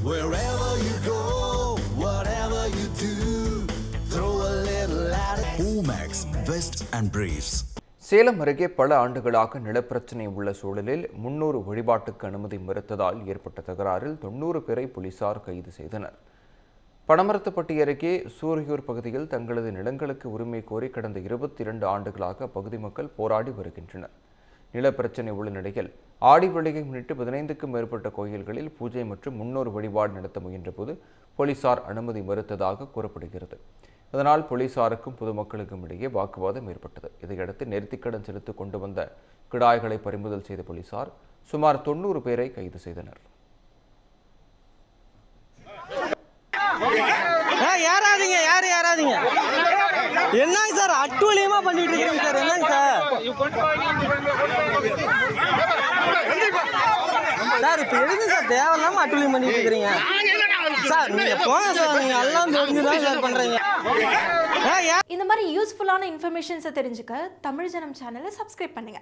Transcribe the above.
Wherever you go, whatever you do, throw a little at it. Omax, Vest and Briefs. Salem அருகே பல ஆண்டுகளாக நிலப்பிரச்சினை உள்ள சூழலில் 300 வழிபாட்டுக்கு அனுமதி மறுத்ததால் ஏற்பட்ட தகராறில் 90 பேரை போலீசார் கைது செய்தனர். பனமரத்துப்பட்டி அருகே சூரியூர் பகுதியில் தங்களது நிலங்களுக்கு உரிமை கோரி கடந்த 22 ஆண்டுகளாக அப்பகுதி மக்கள் போராடி வருகின்றனர். நிலப்பிரச்சினை உள்ள நிலையில் ஆடி வெள்ளியை முன்னிட்டு 15க்கும் மேற்பட்ட கோயில்களில் பூஜை மற்றும் 300 வழிபாடு நடத்த முயன்றபோது போலீசார் அனுமதி மறுத்ததாக கூறப்படுகிறது. இதனால் போலீசாருக்கும் பொதுமக்களுக்கும் இடையே வாக்குவாதம் ஏற்பட்டது. இதையடுத்து நேர்த்திக்கடன் செலுத்திக் கொண்டு வந்த கிடாய்களை பறிமுதல் செய்த போலீசார் சுமார் 90 பேரை கைது செய்தனர். என்னங்க சார் அட்டூழியமா பண்ணிட்டு இருக்கீங்க சார்? என்னங்க சார் சார் இப்போ எதுக்கு சார் தேவையில்லாம அட்டூழியம் பண்ணிட்டு இருக்கிறீங்க சார்? நீங்க போங்க சார், நீங்க எல்லாம் தெரிஞ்சுதான் சார் பண்றீங்க. இந்த மாதிரி யூஸ்ஃபுல்லான இன்ஃபர்மேஷன்ஸை தெரிஞ்சுக்க தமிழ் ஜனம் சேனலை சப்ஸ்கிரைப் பண்ணுங்க.